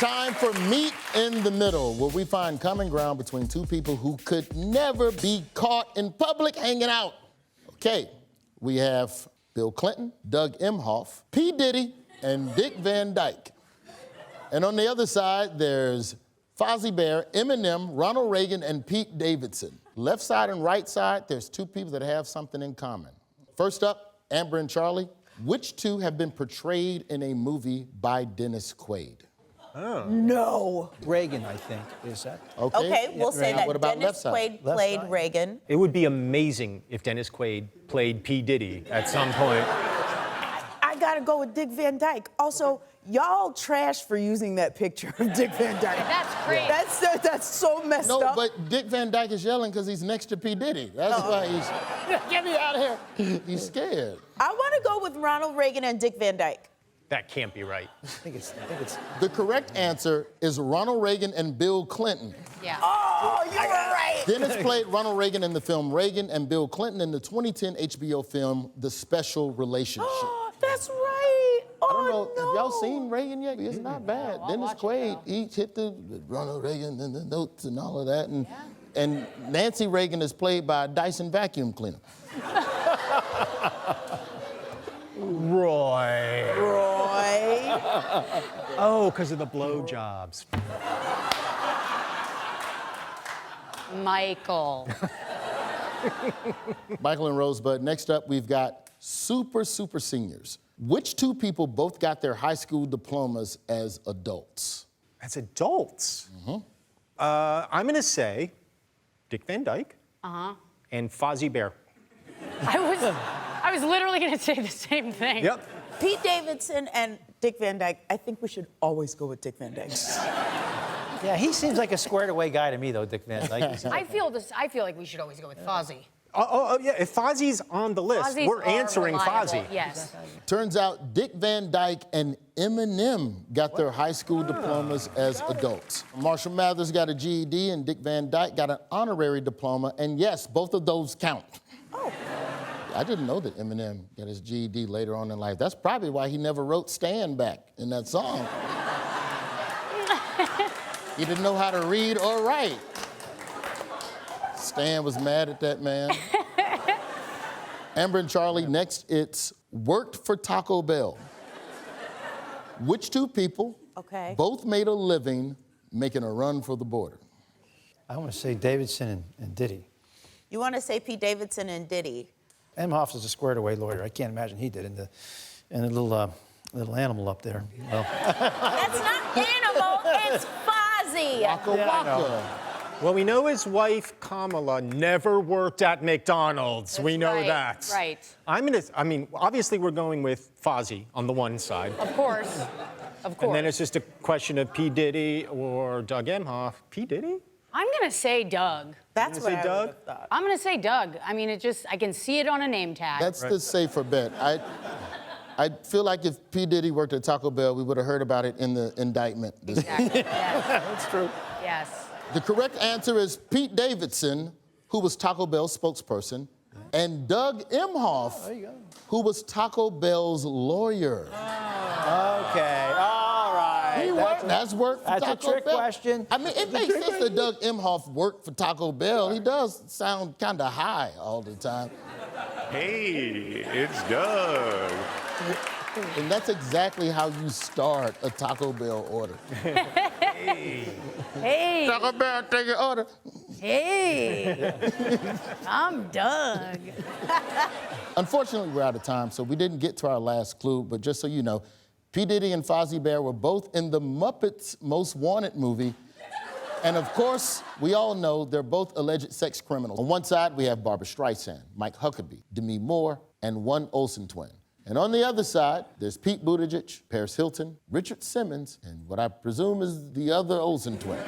time for Meet in the Middle, where we find common ground between two people who could never be caught in public hanging out. Okay, we have Bill Clinton, Doug Emhoff, P. Diddy, and Dick Van Dyke. And on the other side, there's Fozzie Bear, Eminem, Ronald Reagan, and Pete Davidson. Left side and right side, there's two people that have something in common. First up, Amber and Charlie. Which two have been portrayed in a movie by Dennis Quaid? Oh. No. Reagan, I think, is that? Okay, we'll say that What about Dennis Quaid played Reagan. It would be amazing if Dennis Quaid played P. Diddy at some point. I gotta go with Dick Van Dyke. Also, y'all trash for using that picture of Dick Van Dyke. That's great. That's so messed up. No, but Dick Van Dyke is yelling because he's next to P. Diddy. That's why he's, get me out of here. He's scared. I want to go with Ronald Reagan and Dick Van Dyke. That can't be right. I think it's. The correct answer is Ronald Reagan and Bill Clinton. Yeah. Oh, you were right. Dennis played Ronald Reagan in the film Reagan and Bill Clinton in the 2010 HBO film The Special Relationship. That's right. Oh, I don't know, no. have y'all seen Reagan yet? It's not bad. I'll Dennis watch it Quaid, he hit the Ronald Reagan and the notes and all of that. And Nancy Reagan is played by a Dyson vacuum cleaner. Roy. Oh, because of the blowjobs. Michael. Michael and Rosebud. Next up, we've got super seniors. Which two people both got their high school diplomas as adults? As adults? I'm going to say Dick Van Dyke and Fozzie Bear. I was literally going to say the same thing. Yep. Pete Davidson and Dick Van Dyke. I think we should always go with Dick Van Dyke. Yeah, he seems like a squared away guy to me, though, Dick Van Dyke. I feel like we should always go with Fozzie. Oh, yeah, if Fozzie's on the list, Fozzie's we're answering reliable. Fozzie. Yes. Turns out Dick Van Dyke and Eminem got their high school diplomas as adults. Marshall Mathers got a GED and Dick Van Dyke got an honorary diploma, and yes, both of those count. Oh. I didn't know that Eminem got his GED later on in life. That's probably why he never wrote Stand Back in that song. He didn't know how to read or write. Stan was mad at that man. Amber and Charlie, next it's worked for Taco Bell. Which two people both made a living making a run for the border? I want to say Davidson and Diddy. You want to say Pete Davidson and Diddy? Emhoff is a squared away lawyer. I can't imagine he did in the little animal up there. Well. That's not animal, it's Fozzie. Waka Waka. Well, we know his wife, Kamala, never worked at McDonald's. We know right, that. right. Obviously we're going with Fozzie on the one side. Of course. Of course. And then it's just a question of P. Diddy or Doug Emhoff. P. Diddy? I'm going to say Doug. That's what say I Doug? would have thought. I'm going to say Doug. I mean, I can see it on a name tag. That's the safer bet. I feel like if P. Diddy worked at Taco Bell, we would have heard about it in the indictment. Exactly. Yes. That's true. Yes. The correct answer is Pete Davidson, who was Taco Bell's spokesperson, and Doug Emhoff, who was Taco Bell's lawyer. Okay, all right. That's work for That's Taco a trick Bell. question. I mean, it makes sense that Doug Emhoff worked for Taco Bell. He does sound kind of high all the time. Hey, it's Doug. And that's exactly how you start a Taco Bell order. Hey. Taco Bell, take your order. Hey. I'm Doug. Unfortunately, we're out of time, so we didn't get to our last clue, but just so you know, P. Diddy and Fozzie Bear were both in the Muppets Most Wanted movie. And of course, we all know they're both alleged sex criminals. On one side, we have Barbra Streisand, Mike Huckabee, Demi Moore, and one Olsen twin. And on the other side, there's Pete Buttigieg, Paris Hilton, Richard Simmons, and what I presume is the other Olsen twin.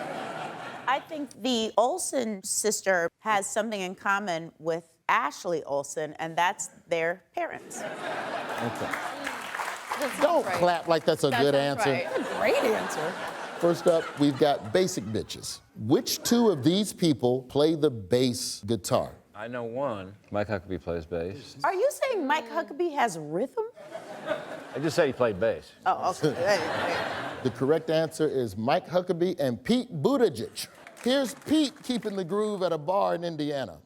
I think the Olsen sister has something in common with Ashley Olsen, and that's their parents. Okay. Don't clap like that's a good answer. Right. Great answer. First up, we've got basic bitches. Which two of these people play the bass guitar? I know one. Mike Huckabee plays bass. Are you saying Mike Huckabee has rhythm? I just said he played bass. Oh, okay. The correct answer is Mike Huckabee and Pete Buttigieg. Here's Pete keeping the groove at a bar in Indiana.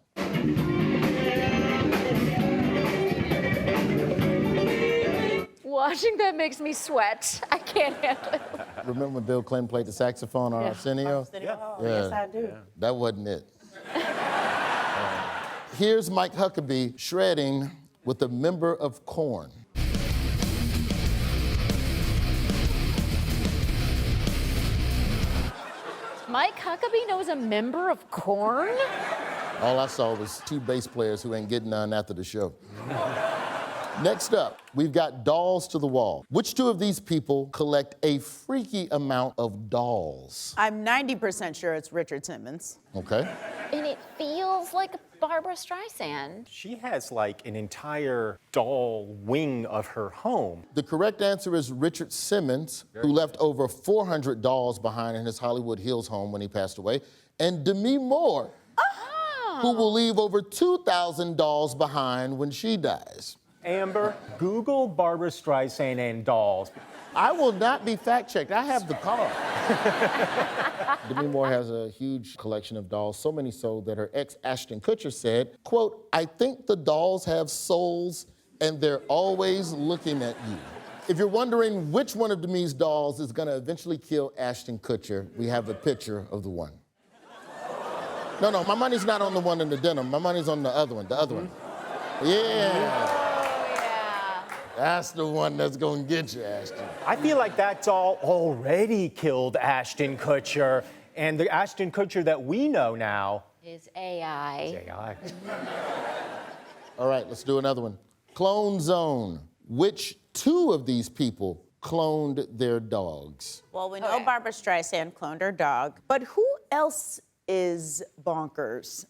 Watching that makes me sweat. I can't handle it. Remember when Bill Clinton played the saxophone on Arsenio? Yes, I do. That wasn't it. Here's Mike Huckabee shredding with a member of Korn. Mike Huckabee knows a member of Korn? All I saw was two bass players who ain't getting none after the show. Next up, we've got dolls to the wall. Which two of these people collect a freaky amount of dolls? I'm 90% sure it's Richard Simmons. Okay. And it feels like Barbara Streisand. She has like an entire doll wing of her home. The correct answer is Richard Simmons, who left over 400 dolls behind in his Hollywood Hills home when he passed away, and Demi Moore, who will leave over 2,000 dolls behind when she dies. Amber, Google Barbara Streisand and dolls. I will not be fact-checked. I have the card. Demi Moore has a huge collection of dolls, so many so that her ex Ashton Kutcher said, quote, "I think the dolls have souls and they're always looking at you." If you're wondering which one of Demi's dolls is gonna eventually kill Ashton Kutcher, we have a picture of the one. No, my money's not on the one in the denim. My money's on the other one, Yeah. That's the one that's gonna get you, Ashton. I feel like that doll already killed Ashton Kutcher, and the Ashton Kutcher that we know now Is AI. AI. All right, let's do another one. Clone Zone. Which two of these people cloned their dogs? Well, we know Barbara Streisand cloned her dog, but who else is bonkers?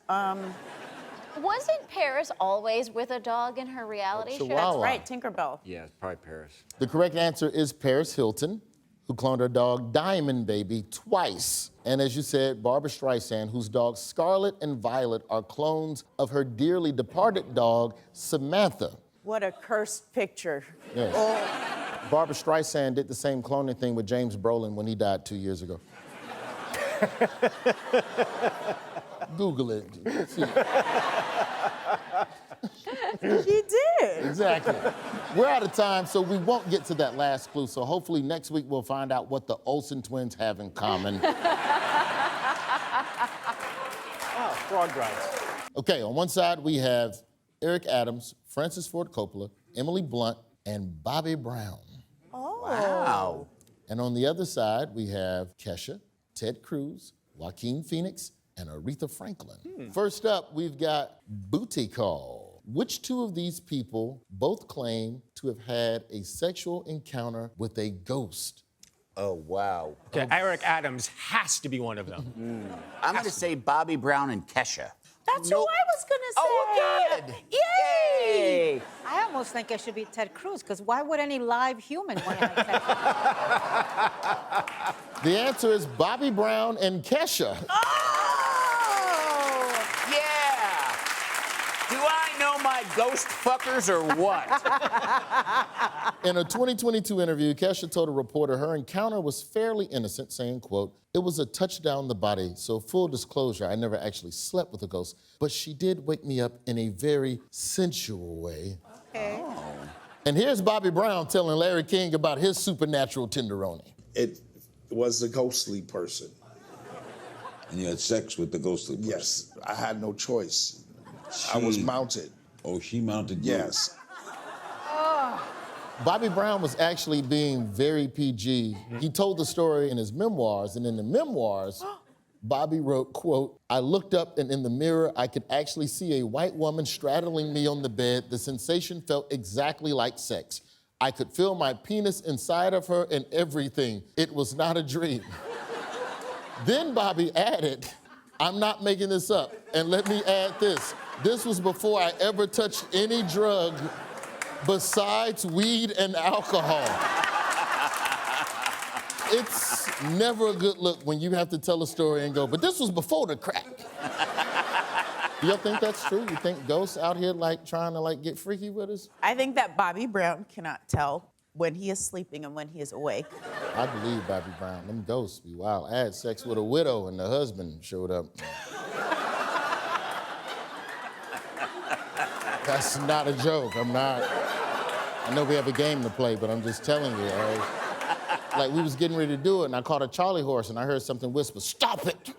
Wasn't Paris always with a dog in her reality show? Chihuahua. That's right, Tinkerbell. Yeah, it's probably Paris. The correct answer is Paris Hilton, who cloned her dog Diamond Baby twice. And as you said, Barbara Streisand, whose dogs Scarlet and Violet are clones of her dearly departed dog, Samantha. What a cursed picture. Yes. Barbara Streisand did the same cloning thing with James Brolin when he died 2 years ago. Google it. See. She did. Exactly. We're out of time, so we won't get to that last clue. So hopefully next week we'll find out what the Olsen twins have in common. Oh, frog rights. Okay, on one side we have Eric Adams, Francis Ford Coppola, Emily Blunt, and Bobby Brown. Oh. Wow. And on the other side we have Kesha, Ted Cruz, Joaquin Phoenix, and Aretha Franklin. First up, we've got Booty Call. Which two of these people both claim to have had a sexual encounter with a ghost? Oh, wow. Okay, Eric Adams has to be one of them. I'm going to say Bobby Brown and Kesha. That's who I was gonna say. Oh, good. Yay! I almost think it should be Ted Cruz, because why would any live human want to have sex? The answer is Bobby Brown and Kesha. Yeah. Do I know my ghost fuckers or what? In a 2022 interview, Kesha told a reporter her encounter was fairly innocent, saying, quote, "It was a touch down the body, so full disclosure, I never actually slept with a ghost, but she did wake me up in a very sensual way." Okay. And here's Bobby Brown telling Larry King about his supernatural tenderoni. It was a ghostly person. And you had sex with the ghostly person? Yes, I had no choice. I was mounted. Oh, she mounted you? Yes. Bobby Brown was actually being very PG. He told the story in his memoirs, and in the memoirs, Bobby wrote, quote, "I looked up and in the mirror, I could actually see a white woman straddling me on the bed. The sensation felt exactly like sex. I could feel my penis inside of her and everything. It was not a dream." Then Bobby added, "I'm not making this up, and let me add this. This was before I ever touched any drug besides weed and alcohol." It's never a good look when you have to tell a story and go, "But this was before the crack." Do y'all think that's true? You think ghosts out here like trying to like get freaky with us? I think that Bobby Brown cannot tell when he is sleeping and when he is awake. I believe Bobby Brown. Them ghosts be wild. I had sex with a widow and the husband showed up. That's not a joke. I know we have a game to play, but I'm just telling you, all right? Like, we was getting ready to do it, and I caught a Charlie horse, and I heard something whisper, "Stop it!"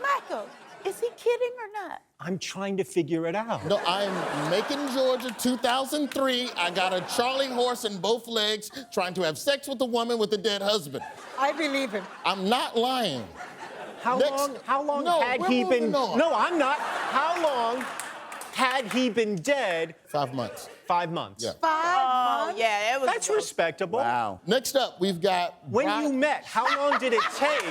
Michael, is he kidding or not? I'm trying to figure it out. No, I'm Macon, Georgia, 2003. I got a Charlie horse in both legs, trying to have sex with a woman with a dead husband. I believe him. I'm not lying. How long No, had we're he been? moving on. No, I'm not. How long had he been dead? 5 months. 5 months. Yeah. 5 months? Yeah, it was. That's respectable. Wow. Next up, we've got... When you met, how long did it take?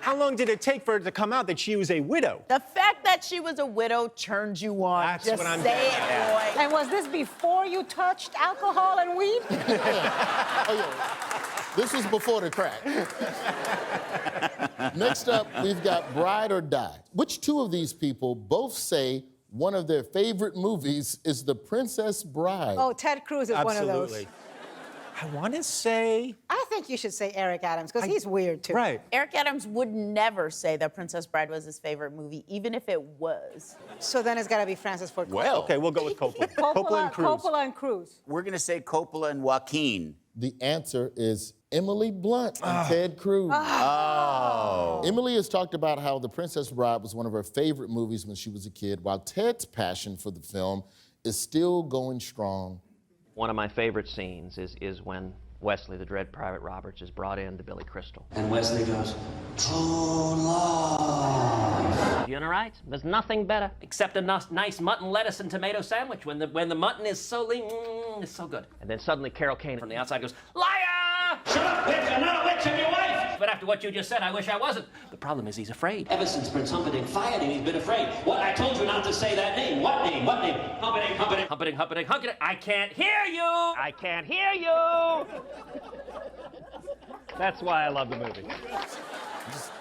How long did it take for it to come out that she was a widow? The fact that she was a widow turned you on. That's Just what I'm say getting it, boy. And was this before you touched alcohol and weed? Oh, yeah. This was before the crack. Next up, we've got Bride or Die. Which two of these people both say one of their favorite movies is The Princess Bride? Oh, Ted Cruz is one of those. Absolutely. I want to say. I think you should say Eric Adams, because he's weird, too. Right. Eric Adams would never say that Princess Bride was his favorite movie, even if it was. So then it's got to be Francis Ford Coppola. Well, Okay, we'll go with Coppola. Coppola and Cruz. Coppola and Cruz. we're going to say Coppola and Joaquin. The answer is Emily Blunt and Ted Cruz. Oh. Emily has talked about how The Princess Bride was one of her favorite movies when she was a kid, while Ted's passion for the film is still going strong. One of my favorite scenes is when Wesley, the Dread Private Roberts, is brought in to Billy Crystal. And Wesley goes, "True love." You know, right? There's nothing better except a nice mutton, lettuce, and tomato sandwich when the mutton is so lean, it's so good. And then suddenly Carol Kane from the outside goes, "Liar! Shut up, bitch! I'm not a witch, I'm your wife! But after what you just said, I wish I wasn't." The problem is he's afraid. Ever since Prince Humperdinck fired him, he's been afraid. What? I told you not to say that name. What name? What name? Humperdinck, Humperdinck. Humperdinck, Humperdinck, Humperdinck. I can't hear you! I can't hear you! That's why I love the movie.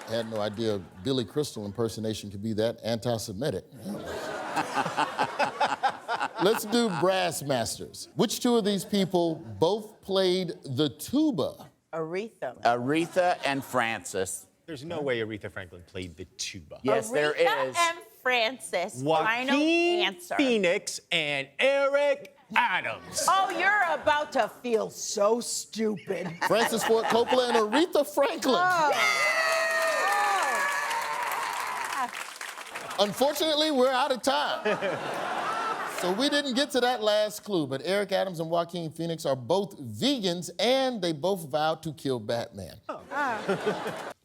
I had no idea Billy Crystal impersonation could be that anti-Semitic. Let's do Brass Masters. Which two of these people both played the tuba? Aretha. And Francis. There's no way Aretha Franklin played the tuba. Yes, there Aretha is. and Francis. Final Joaquin answer. Phoenix and Eric Adams. Oh, you're about to feel so stupid. Francis Ford Coppola and Aretha Franklin. Unfortunately, we're out of time. So we didn't get to that last clue, but Eric Adams and Joaquin Phoenix are both vegans, and they both vowed to kill Batman.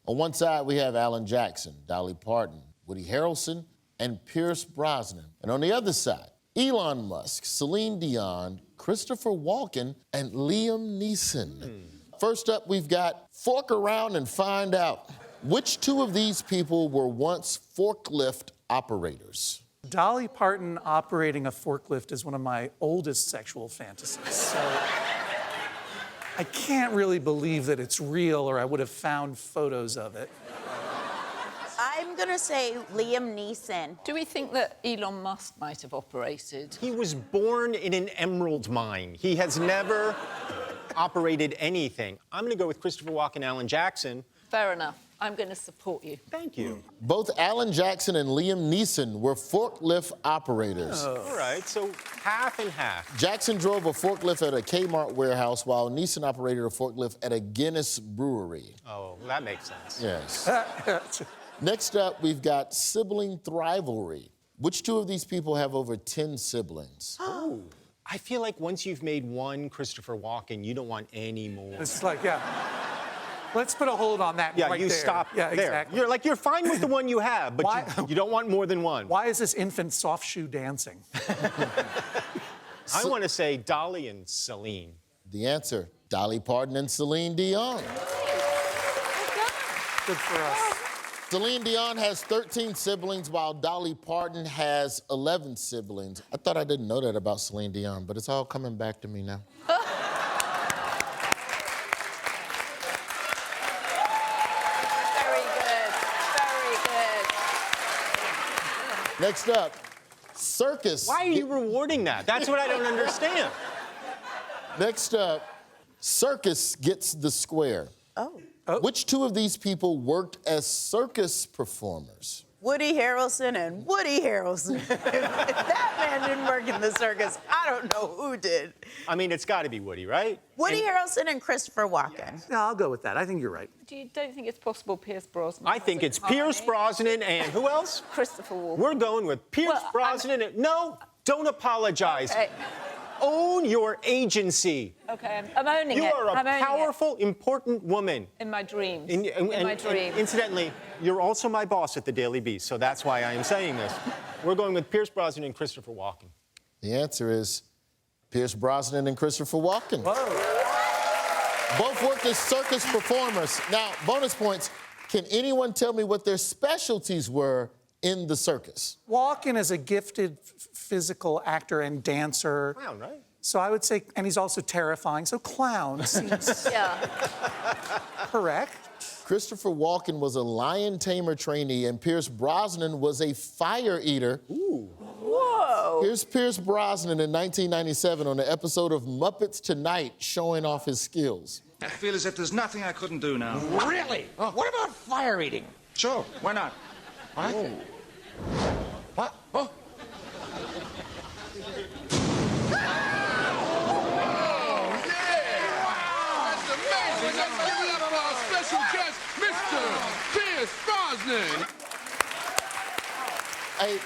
On one side, we have Alan Jackson, Dolly Parton, Woody Harrelson, and Pierce Brosnan. And on the other side, Elon Musk, Celine Dion, Christopher Walken, and Liam Neeson. First up, we've got Fork Around and Find Out. Which two of these people were once forklift operators? Dolly Parton operating a forklift is one of my oldest sexual fantasies. So I can't really believe that it's real, or I would have found photos of it. I'm gonna say Liam Neeson. Do we think that Elon Musk might have operated? He was born in an emerald mine. He has never operated anything. I'm going to go with Christopher Walken, Alan Jackson. Fair enough. I'm going to support you. Thank you. Both Alan Jackson and Liam Neeson were forklift operators. All right, so half and half. Jackson drove a forklift at a Kmart warehouse, while Neeson operated a forklift at a Guinness brewery. Oh, that makes sense. Yes. Next up, we've got sibling rivalry. Which two of these people have over 10 siblings? Oh. I feel like once you've made one Christopher Walken, you don't want any more. It's like, yeah. Let's put a hold on that right there. Yeah, you stop yeah, there. Exactly. You're fine with the one you have, but you don't want more than one. Why is this infant soft shoe dancing? I want to say Dolly and Celine. The answer, Dolly Parton and Celine Dion. Good for us. Celine Dion has 13 siblings, while Dolly Parton has 11 siblings. I thought I didn't know that about Celine Dion, but it's all coming back to me now. Very good. Very good. Next up, Circus. Why are you rewarding that? That's what I don't understand. Next up, Circus gets the square. Oh. Which two of these people worked as circus performers? Woody Harrelson and Woody Harrelson. If that man didn't work in the circus, I don't know who did. I mean, it's got to be Woody, right? Woody Harrelson and Christopher Walken. Yeah, I'll go with that. I think you're right. Don't think it's possible Pierce Brosnan? I think it's Pierce Brosnan and who else? Christopher Walken. We're going with Pierce Brosnan. No, don't apologize. Okay. Own your agency. Okay, I'm owning it. You are I'm a owning powerful, important woman. In my dreams. In my dreams. Incidentally, you're also my boss at the Daily Beast, so that's why I am saying this. We're going with Pierce Brosnan and Christopher Walken. The answer is Pierce Brosnan and Christopher Walken. Whoa. Both worked as circus performers. Now, bonus points. Can anyone tell me what their specialties were in the circus? Walken is a gifted physical actor and dancer. Clown, right? So I would say, and he's also terrifying, so clown seems correct. Christopher Walken was a lion tamer trainee, and Pierce Brosnan was a fire eater. Ooh. Whoa. Here's Pierce Brosnan in 1997 on the episode of Muppets Tonight showing off his skills. I feel as if there's nothing I couldn't do now. Really? What about fire eating? Sure, why not? What? What? Oh. Pierce Brosnan. Hey,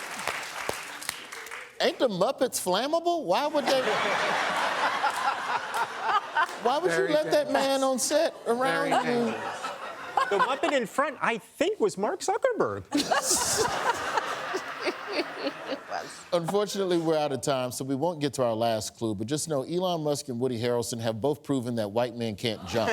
ain't the Muppets flammable? Why would they? Why would you let that man on set around you? The Muppet in front, I think, was Mark Zuckerberg. Unfortunately, we're out of time, so we won't get to our last clue. But just know Elon Musk and Woody Harrelson have both proven that white men can't jump.